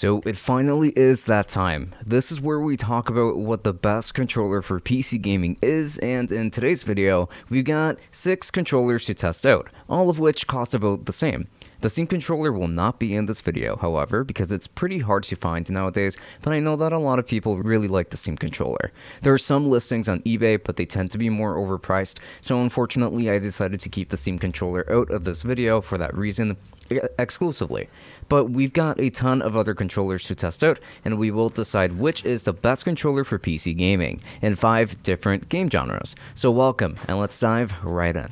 So it finally is that time. This is where we talk about what the best controller for PC gaming is, and in today's video, we've got 6 controllers to test out, all of which cost about the same. The Steam controller will not be in this video, however, because it's pretty hard to find nowadays, but I know that a lot of people really like the Steam controller. There are some listings on eBay, but they tend to be more overpriced, so unfortunately I decided to keep the Steam controller out of this video for that reason exclusively. But we've got a ton of other controllers to test out, and we will decide which is the best controller for PC gaming in 5 different game genres. So welcome, and let's dive right in.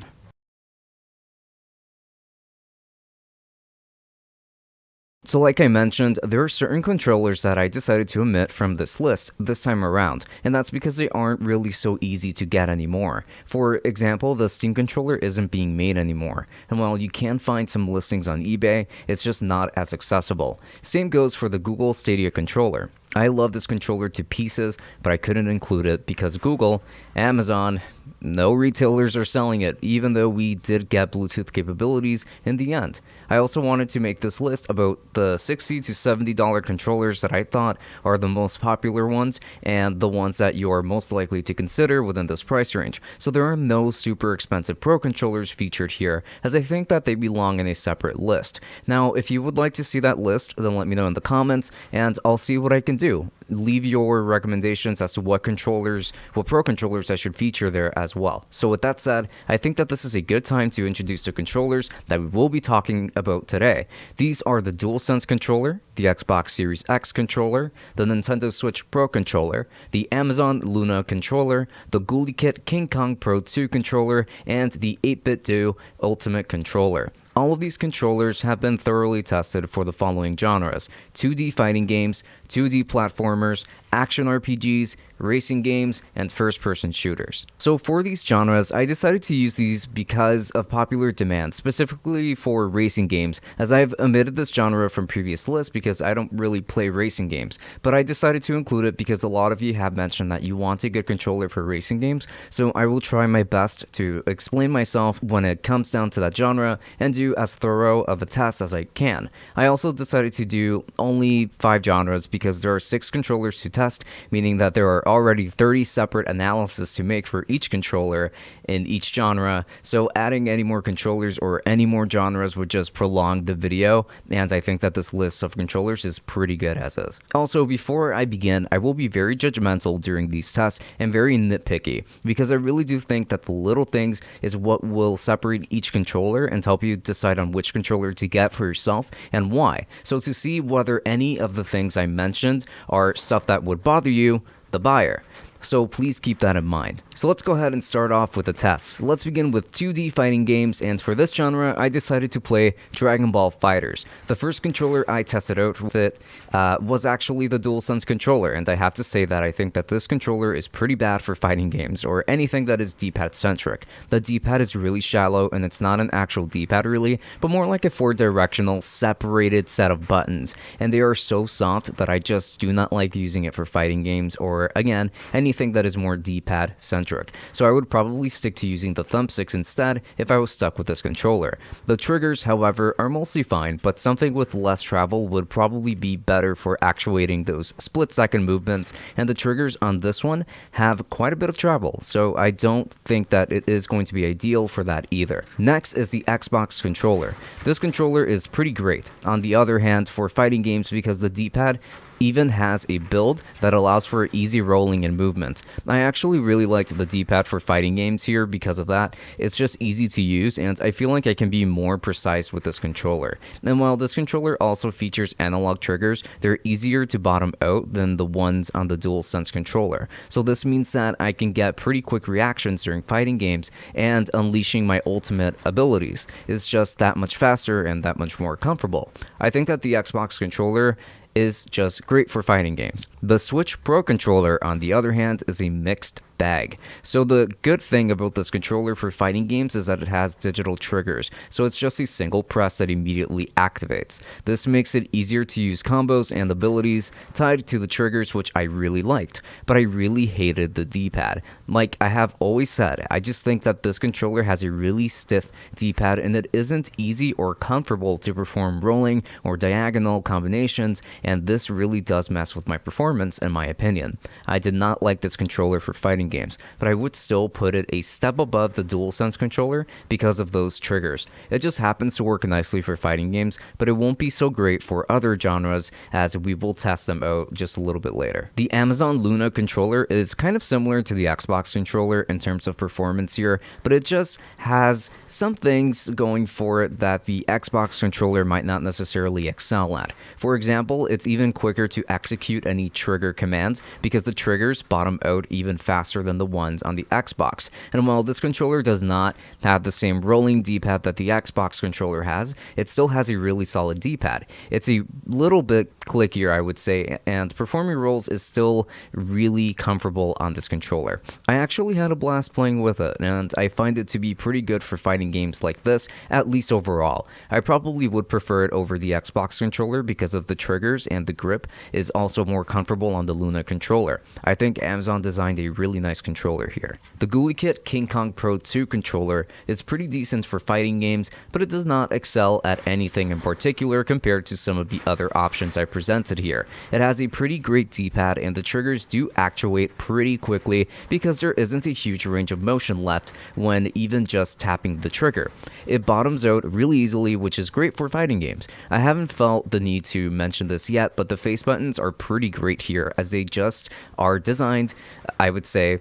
So like I mentioned, there are certain controllers that I decided to omit from this list this time around, and that's because they aren't really so easy to get anymore. For example, the Steam controller isn't being made anymore, and while you can find some listings on eBay, it's just not as accessible. Same goes for the Google Stadia controller. I love this controller to pieces, but I couldn't include it because Google, Amazon, no retailers are selling it, even though we did get Bluetooth capabilities in the end. I also wanted to make this list about the $60 to $70 controllers that I thought are the most popular ones and the ones that you are most likely to consider within this price range. So there are no super expensive Pro controllers featured here, as I think that they belong in a separate list. Now, if you would like to see that list, then let me know in the comments, and I'll see what I can do. Leave your recommendations as to what Pro controllers I should feature there as well. So with that said, I think that this is a good time to introduce the controllers that we will be talking about today. These are the DualSense controller, the Xbox Series X controller, the Nintendo Switch Pro controller, the Amazon Luna controller, the GuliKit King Kong Pro 2 controller, and the 8BitDo Ultimate controller. All of these controllers have been thoroughly tested for the following genres: 2D fighting games, 2D platformers, action RPGs, racing games, and first-person shooters. So for these genres, I decided to use these because of popular demand, specifically for racing games, as I've omitted this genre from previous lists because I don't really play racing games, but I decided to include it because a lot of you have mentioned that you want a good controller for racing games, so I will try my best to explain myself when it comes down to that genre and do as thorough of a test as I can. I also decided to do only 5 genres because there are 6 controllers to test, meaning that there are already 30 separate analyses to make for each controller in each genre, so adding any more controllers or any more genres would just prolong the video, and I think that this list of controllers is pretty good as is. Also, before I begin, I will be very judgmental during these tests and very nitpicky, because I really do think that the little things is what will separate each controller and help you decide on which controller to get for yourself and why. So to see whether any of the things I mentioned are stuff that would bother you, the buyer. So please keep that in mind. So let's go ahead and start off with the tests. Let's begin with 2D fighting games, and for this genre, I decided to play Dragon Ball FighterZ. The first controller I tested out with it was actually the DualSense controller, and I have to say that I think that this controller is pretty bad for fighting games, or anything that is D-pad centric. The D-pad is really shallow, and it's not an actual D-pad really, but more like a 4-directional separated set of buttons, and they are so soft that I just do not like using it for fighting games, or again, anything that is more D-pad centric. So I would probably stick to using the thumbsticks instead if I was stuck with this controller. The triggers, however, are mostly fine, but something with less travel would probably be better for actuating those split-second movements, and the triggers on this one have quite a bit of travel, so I don't think that it is going to be ideal for that either. Next is the Xbox controller. This controller is pretty great, on the other hand, for fighting games because the D-pad even has a build that allows for easy rolling and movement. I actually really liked the D-pad for fighting games here because of that. It's just easy to use, and I feel like I can be more precise with this controller. And while this controller also features analog triggers, they're easier to bottom out than the ones on the DualSense controller. So this means that I can get pretty quick reactions during fighting games, and unleashing my ultimate abilities is just that much faster and that much more comfortable. I think that the Xbox controller is just great for fighting games. The Switch Pro controller, on the other hand, is a mixed bag. So the good thing about this controller for fighting games is that it has digital triggers, so it's just a single press that immediately activates. This makes it easier to use combos and abilities tied to the triggers, which I really liked, but I really hated the D-pad. Like I have always said, I just think that this controller has a really stiff D-pad and it isn't easy or comfortable to perform rolling or diagonal combinations, and this really does mess with my performance in my opinion. I did not like this controller for fighting games, but I would still put it a step above the DualSense controller because of those triggers. It just happens to work nicely for fighting games, but it won't be so great for other genres as we will test them out just a little bit later. The Amazon Luna controller is kind of similar to the Xbox controller in terms of performance here, but it just has some things going for it that the Xbox controller might not necessarily excel at. For example, it's even quicker to execute any trigger commands because the triggers bottom out even faster than the ones on the Xbox. And while this controller does not have the same rolling D-pad that the Xbox controller has, it still has a really solid D-pad. It's a little bit clickier, I would say, and performing rolls is still really comfortable on this controller. I actually had a blast playing with it, and I find it to be pretty good for fighting games like this, at least overall. I probably would prefer it over the Xbox controller because of the triggers, and the grip is also more comfortable on the Luna controller. I think Amazon designed a really nice controller here. The GuliKit King Kong Pro 2 controller is pretty decent for fighting games, but it does not excel at anything in particular compared to some of the other options I presented here. It has a pretty great D-pad, and the triggers do actuate pretty quickly because there isn't a huge range of motion left when even just tapping the trigger. It bottoms out really easily, which is great for fighting games. I haven't felt the need to mention this yet, but the face buttons are pretty great here as they just are designed, I would say,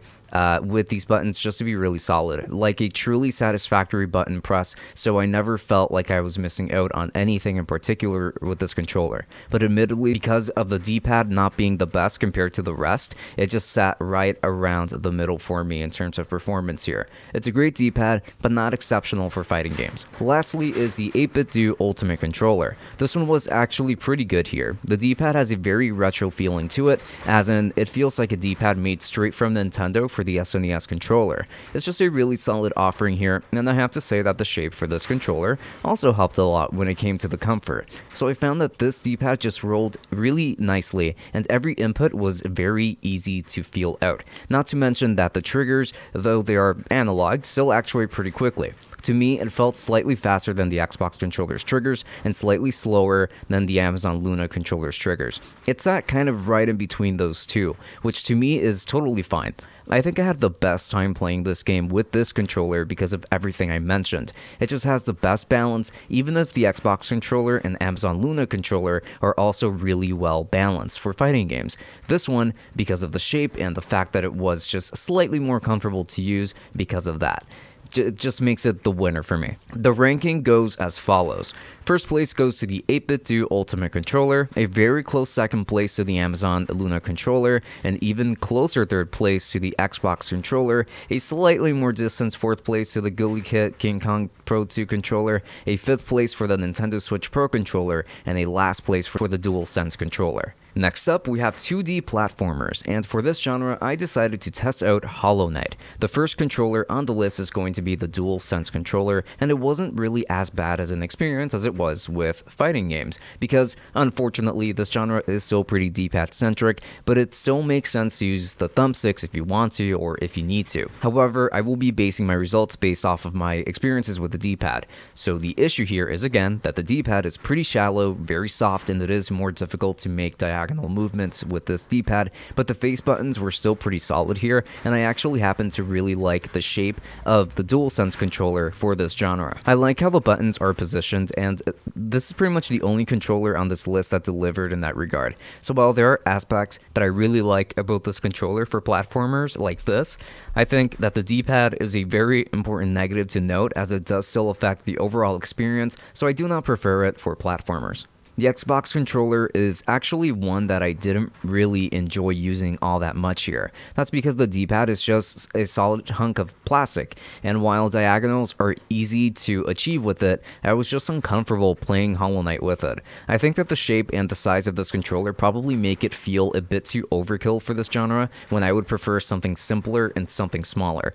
with these buttons just to be really solid, like a truly satisfactory button press, so I never felt like I was missing out on anything in particular with this controller. But admittedly, because of the D-pad not being the best compared to the rest, it just sat right around the middle for me in terms of performance here. It's a great D-pad, but not exceptional for fighting games. Lastly is the 8-bit Do Ultimate Controller. This one was actually pretty good here. The D-pad has a very retro feeling to it, as in it feels like a D-pad made straight from Nintendo for the SNES controller. It's just a really solid offering here, and I have to say that the shape for this controller also helped a lot when it came to the comfort. So I found that this D-pad just rolled really nicely, and every input was very easy to feel out. Not to mention that the triggers, though they are analog, still actuate pretty quickly. To me, it felt slightly faster than the Xbox controller's triggers and slightly slower than the Amazon Luna controller's triggers. It's that kind of right in between those two, which to me is totally fine. I think I had the best time playing this game with this controller because of everything I mentioned. It just has the best balance, even if the Xbox controller and Amazon Luna controller are also really well balanced for fighting games. This one, because of the shape and the fact that it was just slightly more comfortable to use because of that. It just makes it the winner for me. The ranking goes as follows. First place goes to the 8-bit Do Ultimate Controller, a very close second place to the Amazon Luna controller, an even closer third place to the Xbox controller, a slightly more distant fourth place to the GuliKit King Kong Pro 2 controller, a fifth place for the Nintendo Switch Pro controller, and a last place for the DualSense controller. Next up, we have 2D platformers, and for this genre, I decided to test out Hollow Knight. The first controller on the list is going to be the DualSense controller, and it wasn't really as bad as an experience as it was with fighting games, because unfortunately, this genre is still pretty D-pad centric, but it still makes sense to use the thumbsticks if you want to or if you need to. However, I will be basing my results based off of my experiences with the D-pad. So the issue here is again that the D-pad is pretty shallow, very soft, and it is more difficult to make diagonal movements with this D-pad, but the face buttons were still pretty solid here, and I actually happen to really like the shape of the DualSense controller for this genre. I like how the buttons are positioned, and this is pretty much the only controller on this list that delivered in that regard. So while there are aspects that I really like about this controller for platformers like this, I think that the D-pad is a very important negative to note as it does still affect the overall experience, so I do not prefer it for platformers. The Xbox controller is actually one that I didn't really enjoy using all that much here. That's because the D-pad is just a solid hunk of plastic, and while diagonals are easy to achieve with it, I was just uncomfortable playing Hollow Knight with it. I think that the shape and the size of this controller probably make it feel a bit too overkill for this genre, when I would prefer something simpler and something smaller.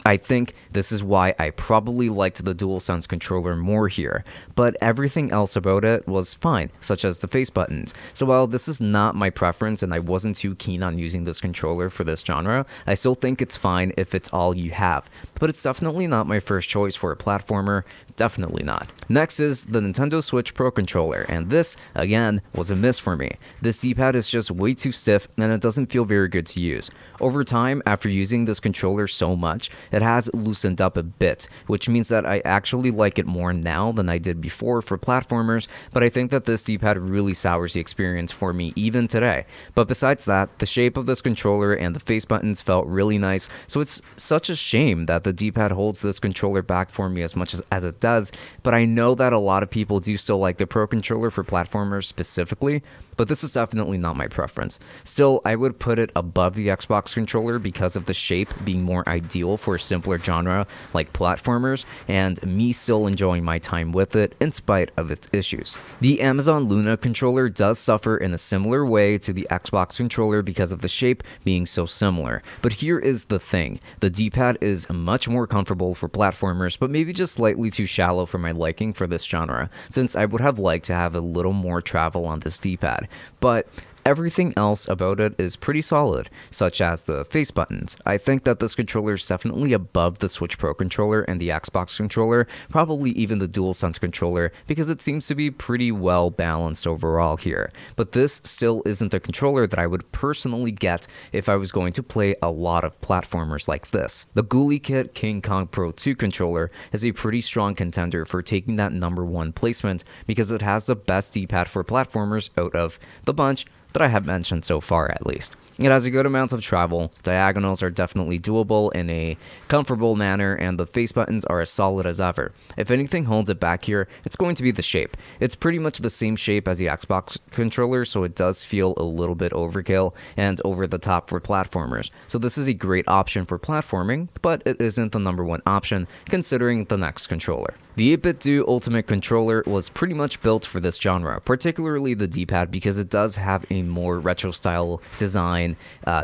I think this is why I probably liked the DualSense controller more here, but everything else about it was fine, such as the face buttons. So while this is not my preference and I wasn't too keen on using this controller for this genre, I still think it's fine if it's all you have. But it's definitely not my first choice for a platformer, definitely not. Next is the Nintendo Switch Pro controller, and this, again, was a miss for me. This D-pad is just way too stiff and it doesn't feel very good to use. Over time, after using this controller so much, it has loosened up a bit, which means that I actually like it more now than I did before for platformers, but I think that this D-pad really sours the experience for me even today. But besides that, the shape of this controller and the face buttons felt really nice, so it's such a shame that the D-pad holds this controller back for me as much as it does, but I know that a lot of people do still like the Pro controller for platformers specifically, but this is definitely not my preference. Still, I would put it above the Xbox controller because of the shape being more ideal for a simpler genre like platformers, and me still enjoying my time with it in spite of its issues. The Amazon Luna controller does suffer in a similar way to the Xbox controller because of the shape being so similar, but here is the thing. The D-pad is much more comfortable for platformers, but maybe just slightly too shallow for my liking for this genre, since I would have liked to have a little more travel on this D-pad. But everything else about it is pretty solid, such as the face buttons. I think that this controller is definitely above the Switch Pro controller and the Xbox controller, probably even the DualSense controller, because it seems to be pretty well balanced overall here. But this still isn't the controller that I would personally get if I was going to play a lot of platformers like this. The Ghoulie Kit King Kong Pro 2 controller is a pretty strong contender for taking that #1 placement because it has the best D-pad for platformers out of the bunch that I have mentioned so far, at least. It has a good amount of travel, diagonals are definitely doable in a comfortable manner, and the face buttons are as solid as ever. If anything holds it back here, it's going to be the shape. It's pretty much the same shape as the Xbox controller, so it does feel a little bit overkill and over the top for platformers. So this is a great option for platforming, but it isn't the #1 option considering the next controller. The 8BitDo Ultimate Controller was pretty much built for this genre, particularly the D-pad, because it does have a more retro style design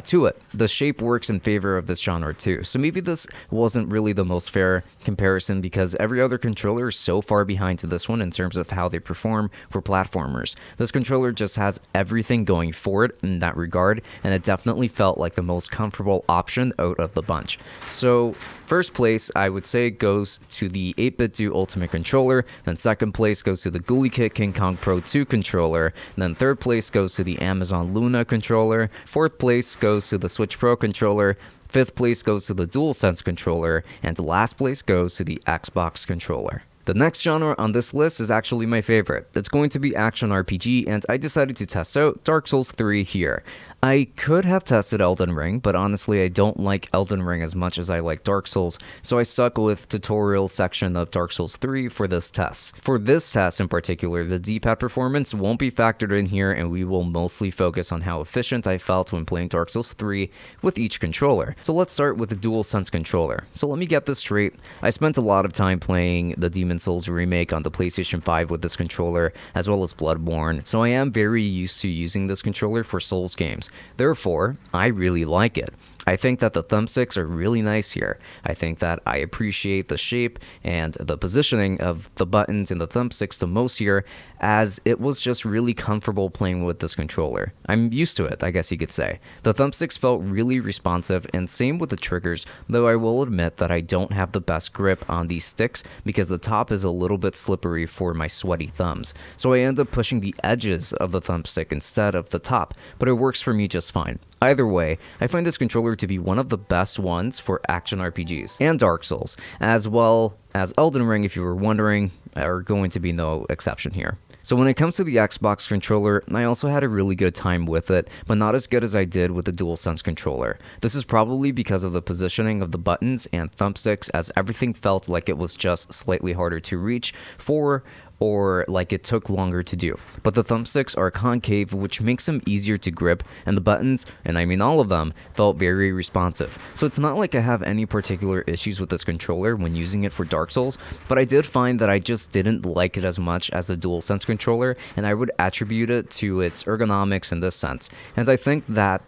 to it. The shape works in favor of this genre too, so maybe this wasn't really the most fair comparison because every other controller is so far behind to this one in terms of how they perform for platformers. This controller just has everything going for it in that regard, and it definitely felt like the most comfortable option out of the bunch. So first place, I would say, goes to the 8BitDo Ultimate Controller, then second place goes to the Ghoulie Kit King Kong Pro 2 controller, then third place goes to the Amazon Luna controller, fourth place goes to the Switch Pro controller, fifth place goes to the DualSense controller, and last place goes to the Xbox controller. The next genre on this list is actually my favorite. It's going to be action RPG, and I decided to test out Dark Souls 3 here. I could have tested Elden Ring, but honestly I don't like Elden Ring as much as I like Dark Souls, so I stuck with tutorial section of Dark Souls 3 for this test. For this test in particular, the D-pad performance won't be factored in here, and we will mostly focus on how efficient I felt when playing Dark Souls 3 with each controller. So let's start with the DualSense controller. So let me get this straight. I spent a lot of time playing the Demon's Souls remake on the PlayStation 5 with this controller, as well as Bloodborne, so I am very used to using this controller for Souls games. Therefore, I really like it. I think that the thumbsticks are really nice here. I think that I appreciate the shape and the positioning of the buttons and the thumbsticks the most here, as it was just really comfortable playing with this controller. I'm used to it, I guess you could say. The thumbsticks felt really responsive, and same with the triggers, though I will admit that I don't have the best grip on these sticks because the top is a little bit slippery for my sweaty thumbs. So I end up pushing the edges of the thumbstick instead of the top, but it works for me just fine. Either way, I find this controller to be one of the best ones for action RPGs, and Dark Souls, as well as Elden Ring, if you were wondering, are going to be no exception here. So when it comes to the Xbox controller, I also had a really good time with it, but not as good as I did with the DualSense controller. This is probably because of the positioning of the buttons and thumbsticks, as everything felt like it was just slightly harder to reach for or like it took longer to do. But the thumbsticks are concave, which makes them easier to grip, and the buttons, and I mean all of them, felt very responsive. So it's not like I have any particular issues with this controller when using it for Dark Souls, but I did find that I just didn't like it as much as the DualSense controller, and I would attribute it to its ergonomics in this sense. And I think that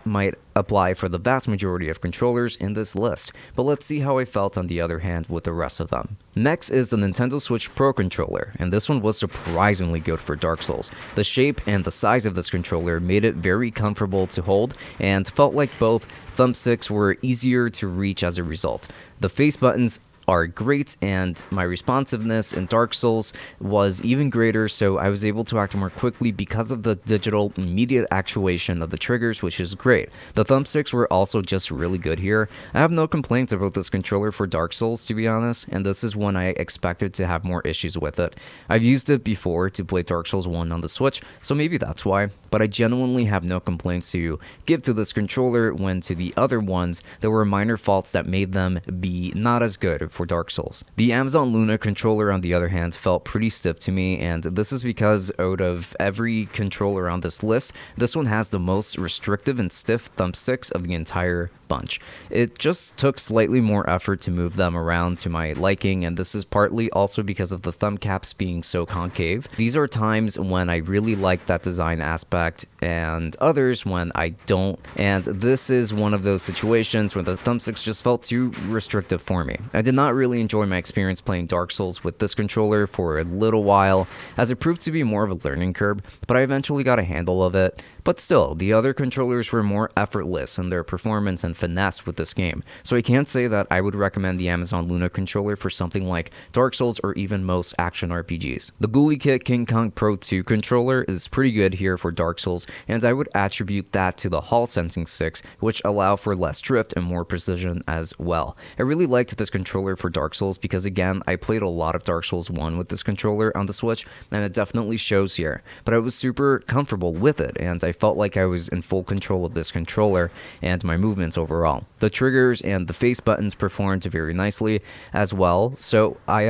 might apply for the vast majority of controllers in this list, but let's see how I felt on the other hand with the rest of them. Next is the Nintendo Switch Pro controller, and this one was surprisingly good for Dark Souls. The shape and the size of this controller made it very comfortable to hold, and felt like both thumbsticks were easier to reach as a result. The face buttons are great, and my responsiveness in Dark Souls was even greater, so I was able to act more quickly because of the digital immediate actuation of the triggers, which is great. The thumbsticks were also just really good here. I have no complaints about this controller for Dark Souls, to be honest, and this is one I expected to have more issues with it. I've used it before to play Dark Souls 1 on the Switch, so maybe that's why, but I genuinely have no complaints to give to this controller when to the other ones there were minor faults that made them be not as good for Dark Souls. The Amazon Luna controller, on the other hand, felt pretty stiff to me, and this is because out of every controller on this list, this one has the most restrictive and stiff thumbsticks of the entire bunch. It just took slightly more effort to move them around to my liking, and this is partly also because of the thumb caps being so concave. These are times when I really like that design aspect, and others when I don't, and this is one of those situations where the thumbsticks just felt too restrictive for me. I did not really enjoy my experience playing Dark Souls with this controller for a little while, as it proved to be more of a learning curve, but I eventually got a handle of it. But still, the other controllers were more effortless in their performance and finesse with this game, so I can't say that I would recommend the Amazon Luna controller for something like Dark Souls or even most action RPGs. The Ghoulie Kit King Kong Pro 2 controller is pretty good here for Dark Souls, and I would attribute that to the Hall sensing sticks, which allow for less drift and more precision as well. I really liked this controller for Dark Souls because, again, I played a lot of Dark Souls 1 with this controller on the Switch, and it definitely shows here, but I was super comfortable with it, and I felt like I was in full control of this controller and my movements overall. The triggers and the face buttons performed very nicely as well, so I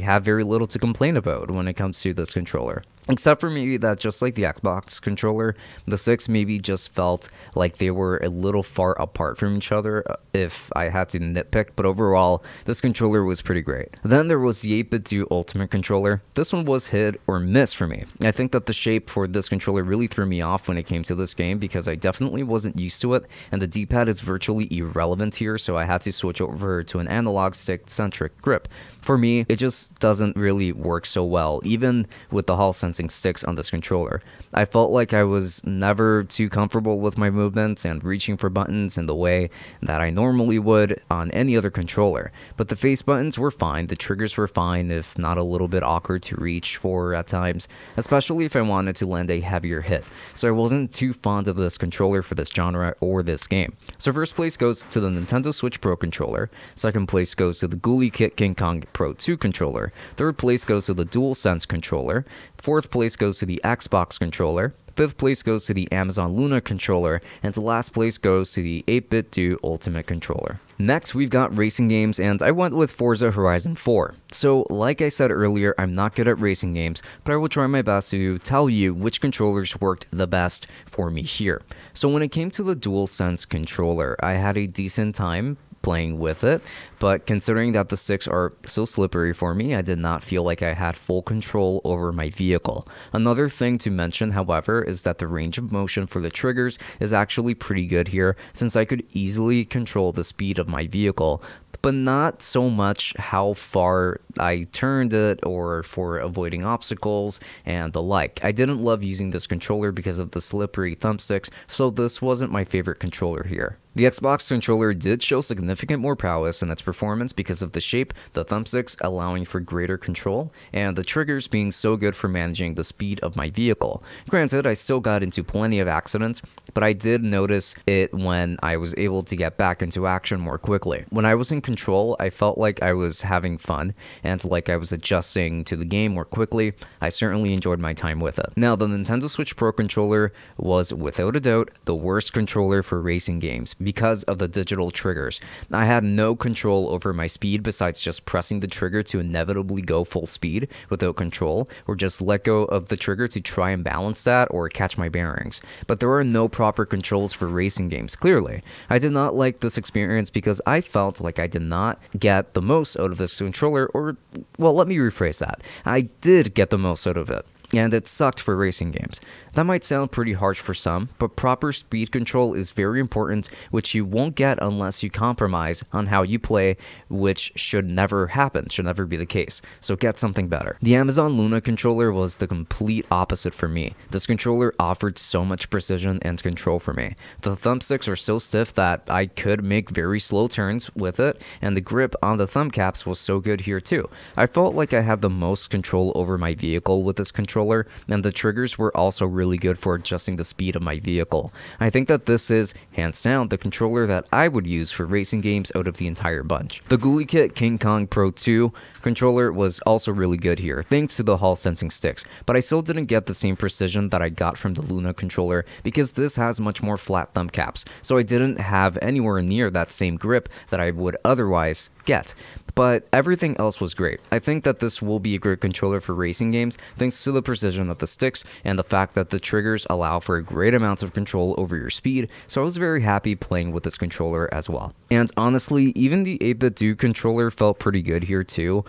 have very little to complain about when it comes to this controller. Except for maybe that, just like the Xbox controller, the sticks maybe just felt like they were a little far apart from each other if I had to nitpick, but overall, this controller was pretty great. Then there was the 8-bit Do Ultimate controller. This one was hit or miss for me. I think that the shape for this controller really threw me off when it came to this game because I definitely wasn't used to it, and the D-pad is virtually irrelevant here, so I had to switch over to an analog stick-centric grip. For me, it just doesn't really work so well, even with the Hall sensing sticks on this controller. I felt like I was never too comfortable with my movements and reaching for buttons in the way that I normally would on any other controller. But the face buttons were fine, the triggers were fine, if not a little bit awkward to reach for at times, especially if I wanted to land a heavier hit. So I wasn't too fond of this controller for this genre or this game. So first place goes to the Nintendo Switch Pro controller, second place goes to the Ghoulie Kit King Kong Pro 2 controller, third place goes to the DualSense controller, fourth place goes to the Xbox controller, fifth place goes to the Amazon Luna controller, and the last place goes to the 8-bit Do Ultimate controller. Next, we've got racing games, and I went with Forza Horizon 4. So, like I said earlier, I'm not good at racing games, but I will try my best to tell you which controllers worked the best for me here. So when it came to the DualSense controller, I had a decent time playing with it, but considering that the sticks are so slippery for me, I did not feel like I had full control over my vehicle. Another thing to mention, however, is that the range of motion for the triggers is actually pretty good here, since I could easily control the speed of my vehicle, but not so much how far I turned it or for avoiding obstacles and the like. I didn't love using this controller because of the slippery thumbsticks, so this wasn't my favorite controller here. The Xbox controller did show significant more prowess in its performance because of the shape, the thumbsticks allowing for greater control, and the triggers being so good for managing the speed of my vehicle. Granted, I still got into plenty of accidents, but I did notice it when I was able to get back into action more quickly. When I was in control, I felt like I was having fun and like I was adjusting to the game more quickly. I certainly enjoyed my time with it. Now, the Nintendo Switch Pro controller was without a doubt the worst controller for racing games because of the digital triggers. I had no control over my speed besides just pressing the trigger to inevitably go full speed without control, or just let go of the trigger to try and balance that or catch my bearings. But there are no proper controls for racing games, clearly. I did not like this experience because I felt like I did not get the most out of this controller, or, well, let me rephrase that. I did get the most out of it, and it sucked for racing games. That might sound pretty harsh for some, but proper speed control is very important, which you won't get unless you compromise on how you play, which should never happen, should never be the case. So get something better. The Amazon Luna controller was the complete opposite for me. This controller offered so much precision and control for me. The thumbsticks are so stiff that I could make very slow turns with it, and the grip on the thumb caps was so good here too. I felt like I had the most control over my vehicle with this controller, and the triggers were also really good for adjusting the speed of my vehicle. I think that this is, hands down, the controller that I would use for racing games out of the entire bunch. The GuliKit King Kong Pro 2 controller was also really good here, thanks to the Hall sensing sticks, but I still didn't get the same precision that I got from the Luna controller because this has much more flat thumb caps, so I didn't have anywhere near that same grip that I would otherwise get. But everything else was great. I think that this will be a great controller for racing games thanks to the precision of the sticks and the fact that the triggers allow for a great amount of control over your speed, so I was very happy playing with this controller as well. And honestly, even the 8-bit Do controller felt pretty good here too,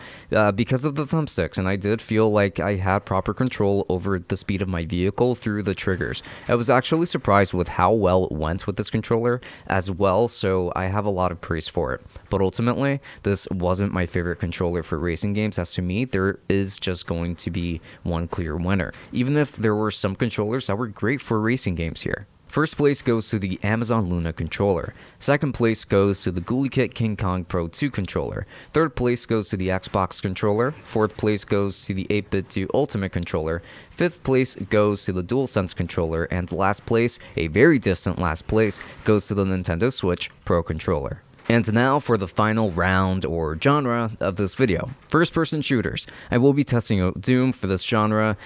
because of the thumbsticks, and I did feel like I had proper control over the speed of my vehicle through the triggers. I was actually surprised with how well it went with this controller as well, so I have a lot of praise for it. But ultimately, this wasn't my favorite controller for racing games, as to me, there is just going to be one clear winner, even if there were some controllers that were great for racing games here. First place goes to the Amazon Luna controller. Second place goes to the GuliKit King Kong Pro 2 controller. Third place goes to the Xbox controller. Fourth place goes to the 8-bit Do Ultimate controller. Fifth place goes to the DualSense controller. And last place, a very distant last place, goes to the Nintendo Switch Pro controller. And now for the final round or genre of this video, first-person shooters. I will be testing out Doom for this genre,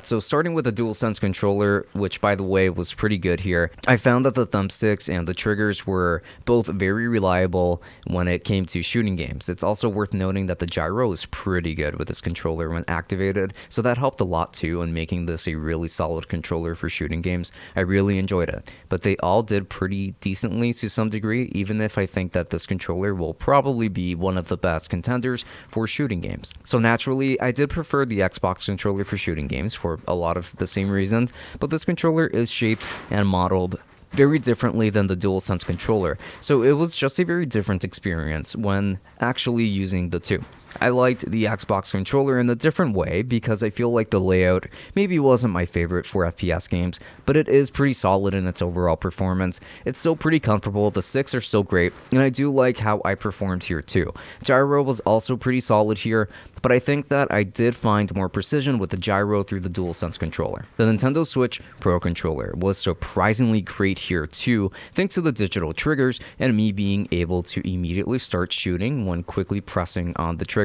so starting with the DualSense controller, which by the way was pretty good here, I found that the thumbsticks and the triggers were both very reliable when it came to shooting games. It's also worth noting that the gyro is pretty good with this controller when activated, so that helped a lot too in making this a really solid controller for shooting games. I really enjoyed it, but they all did pretty decently to some degree, even if I think that this controller will probably be one of the best contenders for shooting games. So naturally, I did prefer the Xbox controller for shooting games for a lot of the same reasons, but this controller is shaped and modeled very differently than the DualSense controller, so it was just a very different experience when actually using the two. I liked the Xbox controller in a different way because I feel like the layout maybe wasn't my favorite for FPS games, but it is pretty solid in its overall performance. It's still pretty comfortable, the sticks are still great, and I do like how I performed here too. Gyro was also pretty solid here, but I think that I did find more precision with the gyro through the DualSense controller. The Nintendo Switch Pro controller was surprisingly great here too, thanks to the digital triggers and me being able to immediately start shooting when quickly pressing on the triggers.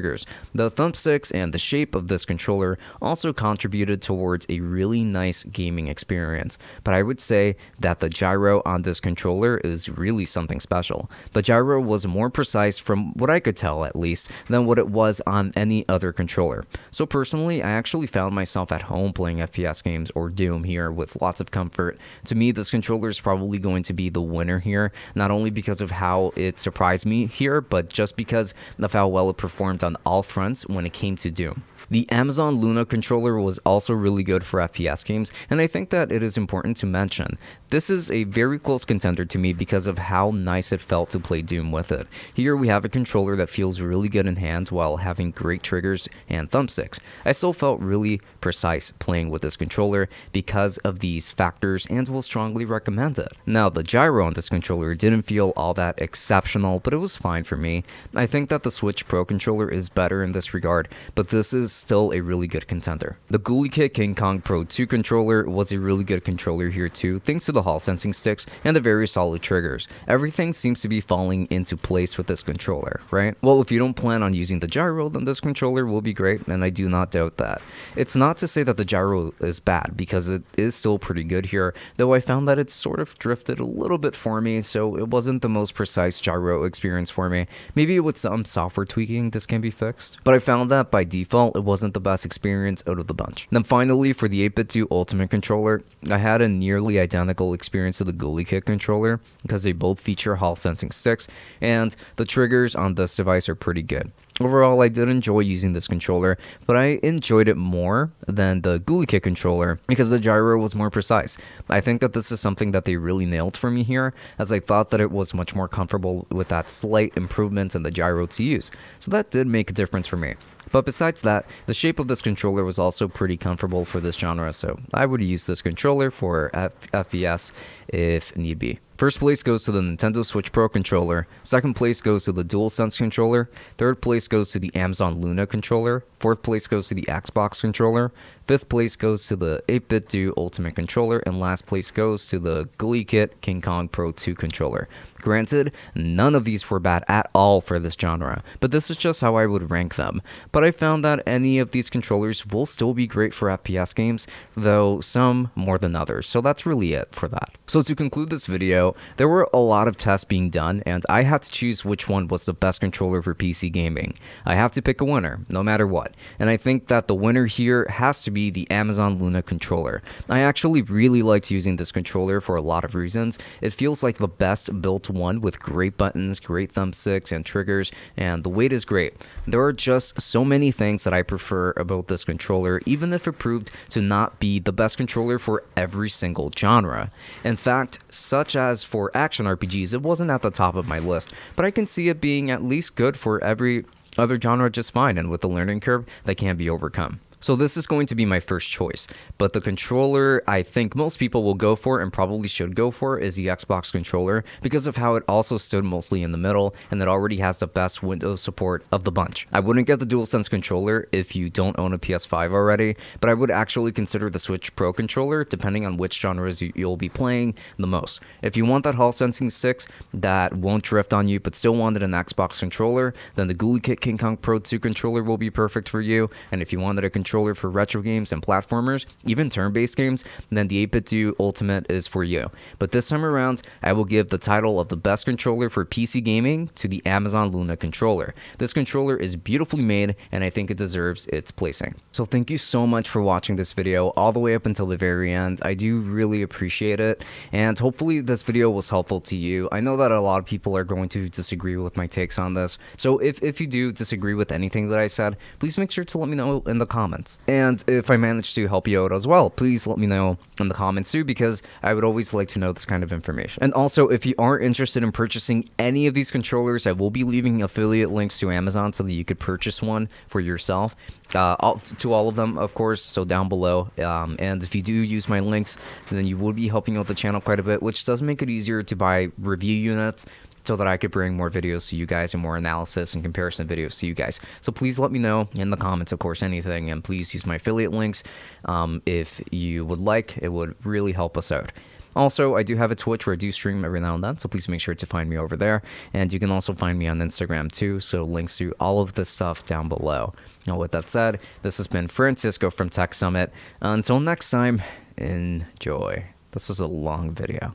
The thumbsticks and the shape of this controller also contributed towards a really nice gaming experience, but I would say that the gyro on this controller is really something special. The gyro was more precise, from what I could tell at least, than what it was on any other controller. So personally, I actually found myself at home playing FPS games or Doom here with lots of comfort. To me, this controller is probably going to be the winner here, not only because of how it surprised me here, but just because of how well it performed on all fronts when it came to Doom. The Amazon Luna controller was also really good for FPS games, and I think that it is important to mention. This is a very close contender to me because of how nice it felt to play Doom with it. Here we have a controller that feels really good in hand while having great triggers and thumbsticks. I still felt really precise playing with this controller because of these factors and will strongly recommend it. Now, the gyro on this controller didn't feel all that exceptional, but it was fine for me. I think that the Switch Pro controller is better in this regard, but this is still a really good contender. The Ghoulie Kit King Kong Pro 2 controller was a really good controller here too, thanks to the Hall sensing sticks and the very solid triggers. Everything seems to be falling into place with this controller, right? Well, if you don't plan on using the gyro, then this controller will be great, and I do not doubt that. It's not to say that the gyro is bad, because it is still pretty good here, though I found that it sort of drifted a little bit for me, so it wasn't the most precise gyro experience for me. Maybe with some software tweaking this can be fixed, but I found that by default it wasn't the best experience out of the bunch. Then finally, for the 8BitDo Ultimate controller, I had a nearly identical experience to the Ghoulie Kit controller, because they both feature Hall sensing sticks, and the triggers on this device are pretty good. Overall, I did enjoy using this controller, but I enjoyed it more than the Ghoulie Kit controller because the gyro was more precise. I think that this is something that they really nailed for me here, as I thought that it was much more comfortable with that slight improvement in the gyro to use. So that did make a difference for me. But besides that, the shape of this controller was also pretty comfortable for this genre, so I would use this controller for FPS if need be. First place goes to the Nintendo Switch Pro controller, second place goes to the DualSense controller, third place goes to the Amazon Luna controller, fourth place goes to the Xbox controller, fifth place goes to the 8BitDo Ultimate controller, and last place goes to the Ghoulie Kit King Kong Pro 2 controller. Granted, none of these were bad at all for this genre, but this is just how I would rank them. But I found that any of these controllers will still be great for FPS games, though some more than others, so that's really it for that. So to conclude this video, there were a lot of tests being done, and I had to choose which one was the best controller for PC gaming. I have to pick a winner, no matter what, and I think that the winner here has to be the Amazon Luna controller. I actually really liked using this controller for a lot of reasons. It feels like the best built one with great buttons, great thumbsticks, and triggers, and the weight is great. There are just so many things that I prefer about this controller, even if it proved to not be the best controller for every single genre. In fact, such as for action RPGs, it wasn't at the top of my list, but I can see it being at least good for every other genre just fine, and with a learning curve that can be overcome. So this is going to be my first choice, but the controller I think most people will go for and probably should go for is the Xbox controller because of how it also stood mostly in the middle and it already has the best Windows support of the bunch. I wouldn't get the DualSense controller if you don't own a PS5 already, but I would actually consider the Switch Pro controller depending on which genres you'll be playing the most. If you want that Hall sensing sticks that won't drift on you but still wanted an Xbox controller, then the Ghoulie Kit King Kong Pro 2 controller will be perfect for you, and if you wanted a controller for retro games and platformers, even turn-based games, then the 8BitDo Ultimate is for you. But this time around, I will give the title of the best controller for PC gaming to the Amazon Luna controller. This controller is beautifully made, and I think it deserves its placing. So thank you so much for watching this video all the way up until the very end. I do really appreciate it, and hopefully this video was helpful to you. I know that a lot of people are going to disagree with my takes on this, so if you do disagree with anything that I said, please make sure to let me know in the comments. And if I managed to help you out as well, please let me know in the comments too, because I would always like to know this kind of information. And also, if you are interested in purchasing any of these controllers, I will be leaving affiliate links to Amazon so that you could purchase one for yourself. To all of them, of course, so down below. And if you do use my links, then you would be helping out the channel quite a bit, which does make it easier to buy review units, so that I could bring more videos to you guys and more analysis and comparison videos to you guys. So please let me know in the comments, of course, anything, and please use my affiliate links if you would like. It would really help us out. Also, I do have a Twitch where I do stream every now and then, so please make sure to find me over there. And you can also find me on Instagram too, so links to all of this stuff down below. Now, with that said, this has been Francisco from Tech Summit. Until next time, enjoy. This was a long video.